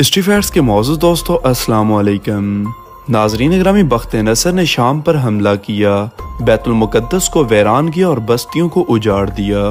History facts के मौजूद दोस्तों अस्सलाम वालेकुम। नाजरीन ग्रामी, बख्त नसर ने शाम पर हमला किया, बैतुल मुकद्दस को वैरान किया और बस्तियों को उजाड़ दिया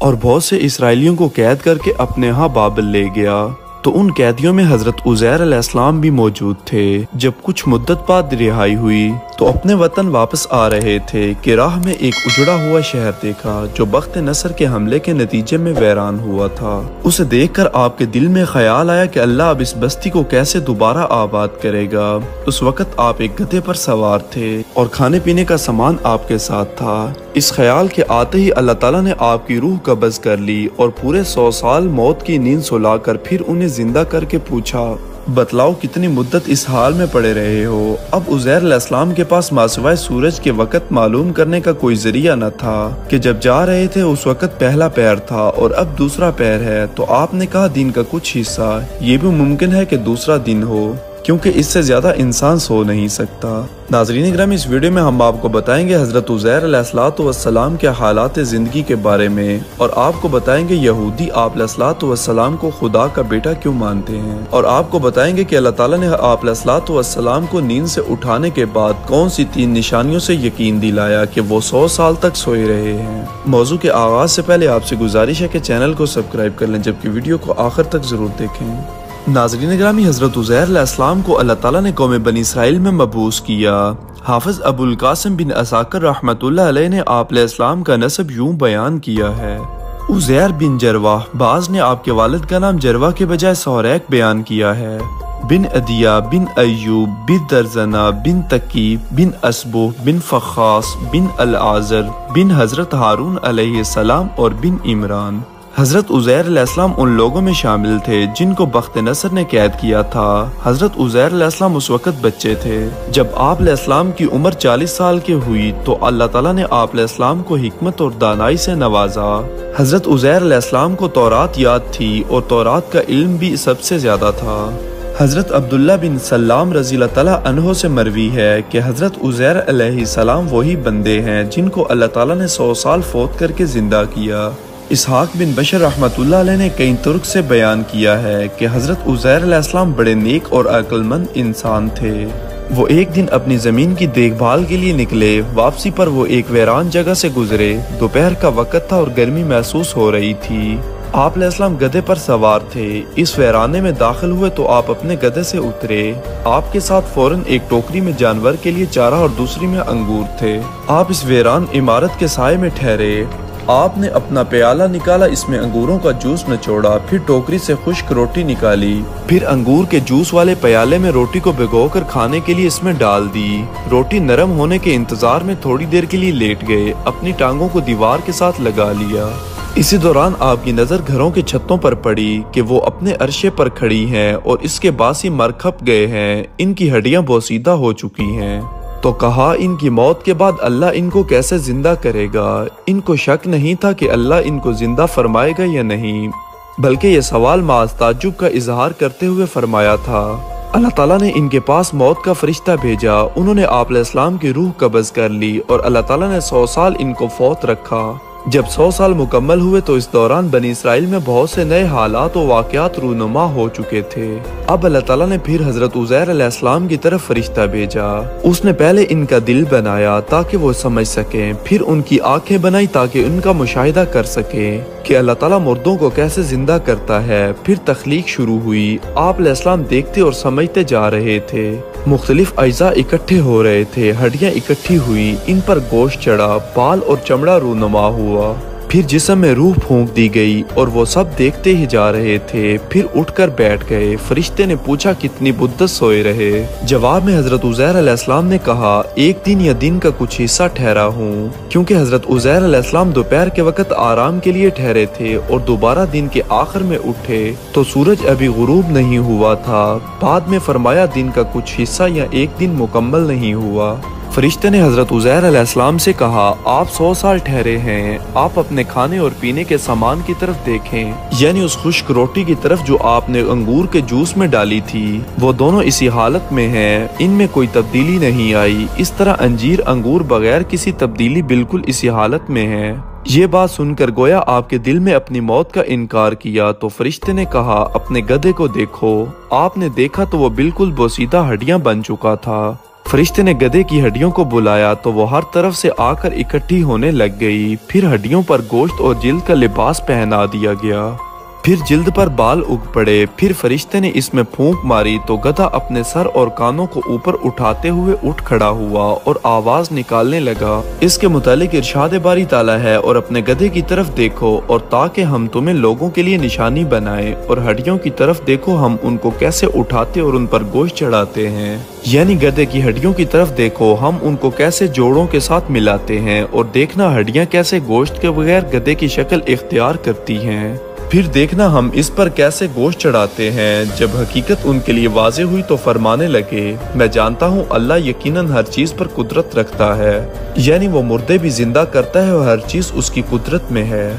और बहुत से इसराइलियों को कैद करके अपने यहाँ बाबिल ले गया। तो उन कैदियों में हजरत उज़ैर अलैहिस्सलाम भी मौजूद थे। जब कुछ मुद्दत बाद रिहाई हुई तो अपने वतन वापस आ रहे थे कि राह में एक उजड़ा हुआ शहर देखा जो बख्त नसर के हमले के नतीजे में वैरान हुआ था। उसे देखकर आपके दिल में ख्याल आया कि अल्लाह अब इस बस्ती को कैसे दोबारा आबाद करेगा। उस वक्त आप एक गधे पर सवार थे और खाने पीने का सामान आपके साथ था। इस ख्याल के आते ही अल्लाह ताला ने आपकी रूह कब्ज़ कर ली और पूरे 100 साल मौत की नींद सुलाकर फिर उन्हें जिंदा करके पूछा, बतलाओ कितनी मुद्दत इस हाल में पड़े रहे हो। अब उज़ैर अलैहिस्सलाम के पास मासिवाय सूरज के वक़्त मालूम करने का कोई जरिया न था कि जब जा रहे थे उस वक़्त पहला पैर था और अब दूसरा पैर है। तो आपने कहा दिन का कुछ हिस्सा, ये भी मुमकिन है कि दूसरा दिन हो, क्योंकि इससे ज्यादा इंसान सो नहीं सकता। नाज़रीन ग्रामी, इस वीडियो में हम आपको बताएंगे हजरत उज़ैर अलैहिस्सलाम के हालात ज़िंदगी के बारे में, और आपको बताएंगे यहूदी आप अलैहिस्सलाम को खुदा का बेटा क्यों मानते हैं, और आपको बताएंगे कि अल्लाह ताला ने आप अलैहिस्सलाम को नींद से उठाने के बाद कौन सी 3 निशानियों से यकीन दिलाया कि वो 100 साल तक सोए रहे हैं। मौजू के आगाज से पहले आपसे गुजारिश है कि चैनल को सब्सक्राइब कर लें, जबकि वीडियो को आखिर तक जरूर देखें। नाज़रीन ग्रामी, हजरत उज़ैर अलैहिस्सलाम को अल्लाह ताला ने कौम बनी इसराइल में मबूस किया। हाफिज अबुल कासिम बिन असाकर रहमतुल्लाह अलैह ने आप अलैहिस्सलाम का नसब यूं बयान किया है, उज़ैर बिन जरवाह। बाज ने आपके वालिद का नाम जरवाह के बजाय सौरैक बयान किया है। बिन अदिया बिन अयूब बिन दरजना बिन तकीब बिन असबो बिन फ़खास बिन अल-आज़र बिन हजरत हारून अलैहिस्सलाम और बिन इमरान। हजरत उज़ैर अलैहिस्सलाम उन लोगों में शामिल थे जिनको बख्त नसर ने कैद किया था। हजरत उज़ैर अलैहिस्सलाम उस वक्त बच्चे थे। जब आप अलैहिस्सलाम की उम्र 40 साल की हुई तो अल्लाह ताला ने आप अलैहिस्सलाम को हिकमत और दानाई से नवाजा। हजरत उज़ैर अलैहिस्सलाम को तौरात याद थी और तौरात का इल्म भी सबसे ज्यादा था। हजरत अब्दुल्ला बिन सल्लाम रज़ियल्लाहु तआला अन्हो से मरवी है कि हजरत उज़ैर अलैहिस्सलाम वही बंदे हैं जिनको अल्लाह ताला ने 100 साल फौत करके जिंदा किया। इसहाक बिन बशर रहमतुल्लाह अलैह ने कई तुर्क से बयान किया है कि हजरत उज़ैर अलैहिस्सलाम बड़े नेक और अक्लमंद इंसान थे। वो एक दिन अपनी जमीन की देखभाल के लिए निकले। वापसी पर वो एक वीरान जगह से गुजरे। दोपहर का वक्त था और गर्मी महसूस हो रही थी। आप अलैहिस्सलाम गधे पर सवार थे। इस वीराने में दाखिल हुए तो आप अपने गधे से उतरे। आपके साथ फौरन एक टोकरी में जानवर के लिए चारा और दूसरी में अंगूर थे। आप इस वीरान इमारत के साए में ठहरे। आपने अपना प्याला निकाला, इसमें अंगूरों का जूस निचोड़ा, फिर टोकरी से खुश्क रोटी निकाली, फिर अंगूर के जूस वाले प्याले में रोटी को भिगोकर खाने के लिए इसमें डाल दी। रोटी नरम होने के इंतजार में थोड़ी देर के लिए लेट गए, अपनी टांगों को दीवार के साथ लगा लिया। इसी दौरान आपकी नजर घरों की छतों पर पड़ी कि वो अपने अरशे पर खड़ी हैं और इसके बासी मर खप गए हैं, इनकी हड्डियां बोसीदा हो चुकी हैं। तो कहा, इनकी मौत के बाद अल्लाह इनको कैसे जिंदा करेगा। इनको शक नहीं था कि अल्लाह इनको जिंदा फरमाएगा या नहीं, बल्कि ये सवाल माज़ ताज्जुब का इजहार करते हुए फरमाया था। अल्लाह ताला ने इनके पास मौत का फरिश्ता भेजा। उन्होंने आप अलैहिस्सलाम की रूह कब्ज़ कर ली और अल्लाह ताला ने 100 साल इनको फौत रखा। जब 100 साल मुकम्मल हुए तो इस दौरान बनी इसराइल में बहुत से नए हालात और वाक़यात रूनुमा हो चुके थे। अब अल्लाह ताला ने फिर हजरत उज़ैर अलैहिस्सलाम की तरफ फरिश्ता भेजा। उसने पहले इनका दिल बनाया ताकि वो समझ सकें, फिर उनकी आंखें बनाई ताकि उनका मुशाहिदा कर सकें कि अल्लाह ताला मुर्दों को कैसे जिंदा करता है। फिर तख्लीक शुरू हुई। आप अलैहिस्सलाम देखते और समझते जा रहे थे। मुख्तलिफ अज्जा इकट्ठे हो रहे थे, हड्डियां इकट्ठी हुई, इन पर गोश्त चढ़ा, बाल और चमड़ा रूनुमा हुआ। फिर जिस्म में रूह फूंक दी गई और वो सब देखते ही जा रहे थे। फिर उठकर बैठ गए। फरिश्ते ने पूछा, कितनी मुद्दत सोए रहे। जवाब में हजरत उज़ैर अलैहिस्सलाम ने कहा, एक दिन या दिन का कुछ हिस्सा ठहरा हूँ, क्योंकि हजरत उज़ैर अलैहिस्सलाम दोपहर के वक्त आराम के लिए ठहरे थे और दोबारा दिन के आखिर में उठे तो सूरज अभी गुरूब नहीं हुआ था। बाद में फरमाया, दिन का कुछ हिस्सा या एक दिन मुकम्मल नहीं हुआ। फरिश्ते ने हजरत उज़ैर अलैहिस्सलाम से कहा, आप 100 साल ठहरे हैं, आप अपने खाने और पीने के सामान की तरफ देखें, यानी उस खुश्क रोटी की तरफ जो आपने अंगूर के जूस में डाली थी, वो दोनों इसी हालत में हैं, इनमें कोई तब्दीली नहीं आई। इस तरह अंजीर अंगूर बगैर किसी तब्दीली बिल्कुल इसी हालत में है। ये बात सुनकर गोया आपके दिल में अपनी मौत का इनकार किया तो फरिश्ते ने कहा, अपने गधे को देखो। आपने देखा तो वो बिल्कुल बोसीदा हड्डियां बन चुका था। फरिश्ते ने गधे की हड्डियों को बुलाया तो वो हर तरफ से आकर इकट्ठी होने लग गई। फिर हड्डियों पर गोश्त और जिल्द का लिबास पहना दिया गया, फिर जिल्द पर बाल उग पड़े। फिर फरिश्ते ने इसमें फूंक मारी तो गधा अपने सर और कानों को ऊपर उठाते हुए उठ खड़ा हुआ और आवाज निकालने लगा। इसके मुतालिक इरशाद बारी ताला है, और अपने गधे की तरफ देखो और ताकि हम तुम्हें लोगों के लिए निशानी बनाएं, और हड्डियों की तरफ देखो हम उनको कैसे उठाते और उन पर गोश्त चढ़ाते हैं। यानी गधे की हड्डियों की तरफ देखो, हम उनको कैसे जोड़ों के साथ मिलाते हैं, और देखना हड्डियां कैसे गोश्त के बगैर गधे की शक्ल इख्तियार करती हैं। फिर देखना हम इस पर कैसे गोश्त चढ़ाते हैं। जब हकीकत उनके लिए वाज़े हुई तो फरमाने लगे, मैं जानता हूँ अल्लाह यकीनन हर चीज पर कुदरत रखता है, यानी वो मुर्दे भी जिंदा करता है और हर चीज उसकी कुदरत में है।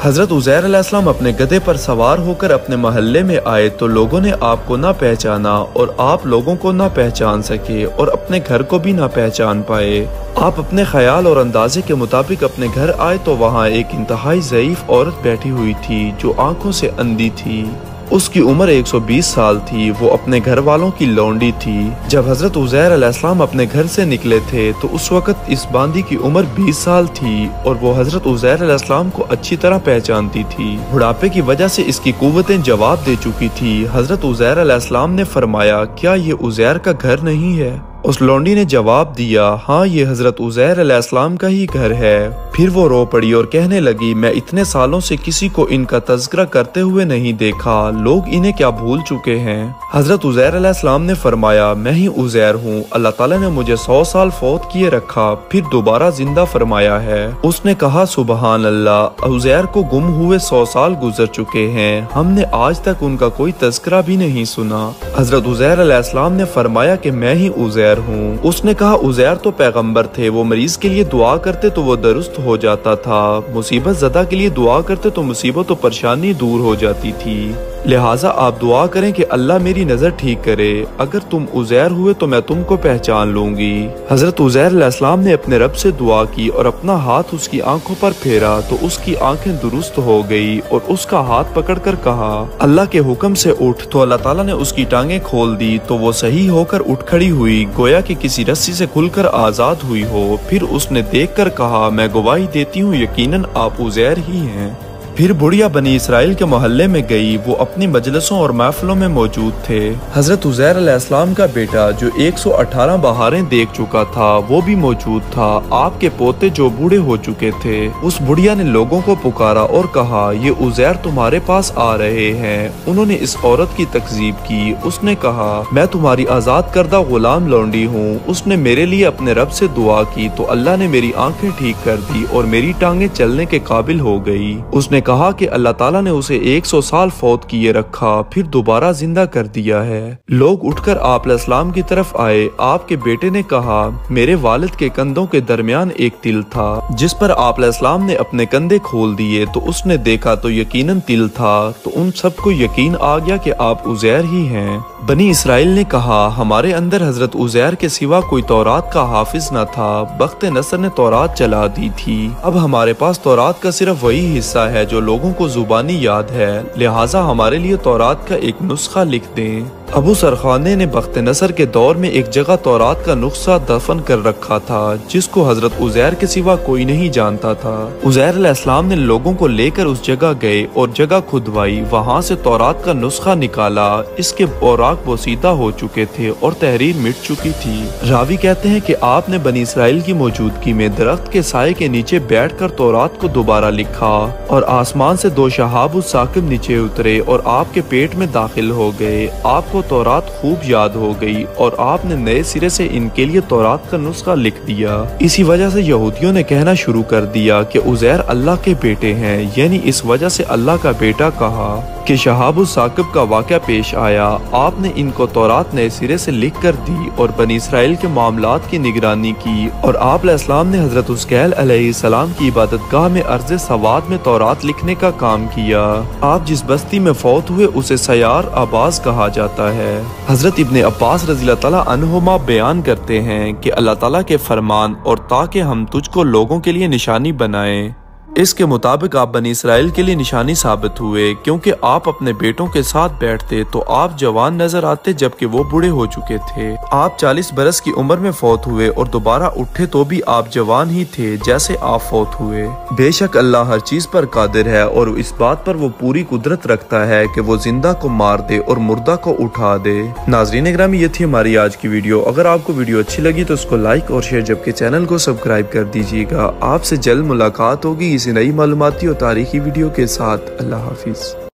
हजरत उज़ैर अलैहिस्सलाम अपने गधे पर सवार होकर अपने महल्ले में आए तो लोगों ने आपको ना पहचाना और आप लोगों को ना पहचान सके और अपने घर को भी ना पहचान पाए। आप अपने ख्याल और अंदाजे के मुताबिक अपने घर आए तो वहाँ एक इंतहाई ज़ईफ औरत बैठी हुई थी जो आंखों से अंधी थी। उसकी उम्र 120 साल थी। वो अपने घर वालों की लौंडी थी। जब हजरत उज़ैर अलैहिस्सलाम अपने घर से निकले थे तो उस वक्त इस बांदी की उम्र 20 साल थी और वो हजरत उज़ैर अलैहिस्सलाम को अच्छी तरह पहचानती थी। बुढ़ापे की वजह से इसकी कुव्वतें जवाब दे चुकी थी। हजरत उज़ैर अलैहिस्सलाम ने फरमाया, क्या ये उज़ैर का घर नहीं है? उस लौंडी ने जवाब दिया, हाँ ये हजरत उज़ैर अलैहिस्सलाम का ही घर है। फिर वो रो पड़ी और कहने लगी, मैं इतने सालों से किसी को इनका तज़किरा करते हुए नहीं देखा, लोग इन्हें क्या भूल चुके हैं। हजरत उज़ैर अलैहिस्सलाम ने फरमाया, मैं ही उज़ैर हूँ, अल्लाह ताला ने मुझे 100 साल फौत किए रखा, फिर दोबारा जिंदा फरमाया है। उसने कहा, सुबहान अल्लाह, उज़ैर को गुम हुए 100 साल गुजर चुके हैं, हमने आज तक उनका कोई तज़किरा भी नहीं सुना। हजरत उज़ैर अलैहिस्सलाम ने फरमाया कि मैं ही उज़ैर हूँ। उसने कहा, उज़ैर तो पैगंबर थे, वो मरीज के लिए दुआ करते तो वो दुरुस्त हो जाता था, मुसीबत ज़दा के लिए दुआ करते तो मुसीबत और परेशानी दूर हो जाती थी, लिहाजा आप दुआ करें कि अल्लाह मेरी नजर ठीक करे, अगर तुम उज़ैर हुए तो मैं तुमको पहचान लूंगी। हजरत उज़ैर अलैहिस्सलाम ने अपने रब से दुआ की और अपना हाथ उसकी आंखों पर फेरा तो उसकी आंखें दुरुस्त हो गई और उसका हाथ पकड़कर कहा, अल्लाह के हुक्म से उठ। तो अल्लाह ताला ने उसकी टांगें खोल दी तो वो सही होकर उठ खड़ी हुई, गोया कि किसी रस्सी से खुलकर आजाद हुई हो। फिर उसने देखकर कहा, मैं गवाही देती हूँ यकीनन आप उज़ैर ही हैं। फिर बुढ़िया बनी इसराइल के मोहल्ले में गई। वो अपनी मजलिसों और महफिलों में मौजूद थे। हजरत उज़ैर अलैहिस्सलाम का बेटा जो 118 बहारें देख चुका था वो भी मौजूद था। आपके पोते जो बूढ़े हो चुके थे, उस बुढ़िया ने लोगों को पुकारा और कहा, ये उज़ैर तुम्हारे पास आ रहे हैं। उन्होंने इस औरत की तकजीब की। उसने कहा, मैं तुम्हारी आजाद करदा गुलाम लौंडी हूँ। उसने मेरे लिए अपने रब से दुआ की तो अल्लाह ने मेरी आंखें ठीक कर दी और मेरी टांगे चलने के काबिल हो गई। उसने कहा कि अल्लाह ताला ने उसे 100 साल फौत किए रखा, फिर दोबारा जिंदा कर दिया है। लोग उठकर आप अलैहिस्सलाम की तरफ आए। आपके बेटे ने कहा, मेरे वालिद के कंधों के दरमियान एक तिल था, जिस पर आप अलैहिस्सलाम ने अपने कंधे खोल दिए तो उसने देखा तो यकीनन तिल था। तो उन सबको यकीन आ गया कि आप उज़ैर ही हैं। बनी इसराइल ने कहा, हमारे अंदर हजरत उज़ैर के सिवा कोई तौरात का हाफिज न था। बख्त नसर ने तौरात चला दी थी। अब हमारे पास तौरात का सिर्फ वही हिस्सा है जो लोगों को जुबानी याद है, लिहाजा हमारे लिए तौरात का एक नुस्खा लिख दें। अबू सरखाने ने बख्त नसर के दौर में एक जगह तौरात का नुस्खा दफन कर रखा था जिसको हजरत उज़ैर के सिवा कोई नहीं जानता था। उज़ैर अलैहिस्सलाम ने लोगों को लेकर उस जगह गए और जगह खुदवाई। वहाँ से तौरात का नुस्खा निकाला। इसके औराक बोसीदा हो चुके थे और तहरीर मिट चुकी थी। रावी कहते हैं कि आपने बनी इसराइल की मौजूदगी में दरख्त के साए के नीचे बैठकर तौरात को दोबारा लिखा और आसमान से दो शहाब उस साकिब नीचे उतरे और आपके पेट में दाखिल हो गए। आपको तौरात खूब याद हो गई और आपने नए सिरे से इनके लिए तौरात का नुस्खा लिख दिया। इसी वजह से यहूदियों ने कहना शुरू कर दिया कि उज़ैर अल्लाह के बेटे हैं, यानी इस वजह से अल्लाह का बेटा कहा कि शहाब उस साकिब का वाक़या पेश आया। आपने इनको तौरात नए सिरे से लिख कर दी और बनी इसराइल के मामलात की निगरानी की और आप अलैहिस्सलाम ने हजरत उज़ैल अलैहिस्सलाम की इबादतगाह में अर्ज़ सवाद में तौरात लिखने का काम किया। आप जिस बस्ती में फौत हुए उसे सयार अब्बास कहा जाता है। हजरत इब्ने अब्बास रज़ियल्लाहु ताला अन्हुमा बयान करते हैं कि अल्लाह ताला के फरमान और ताकि हम तुझको लोगों के लिए निशानी बनाएं, इसके मुताबिक आप बनी इसराइल के लिए निशानी साबित हुए, क्योंकि आप अपने बेटों के साथ बैठते तो आप जवान नजर आते जबकि वो बूढ़े हो चुके थे। आप 40 बरस की उम्र में फौत हुए और दोबारा उठे तो भी आप जवान ही थे जैसे आप फौत हुए। बेशक अल्लाह हर चीज पर कादिर है और इस बात पर वो पूरी कुदरत रखता है कि वो जिंदा को मार दे और मुर्दा को उठा दे। नाज़रीन ग्रामी, ये थी हमारी आज की वीडियो। अगर आपको वीडियो अच्छी लगी तो उसको लाइक और शेयर, जबकि चैनल को सब्सक्राइब कर दीजिएगा। आपसे जल्द मुलाकात होगी इसी नई मालूमाती और तारीखी वीडियो के साथ। अल्लाह हाफिज।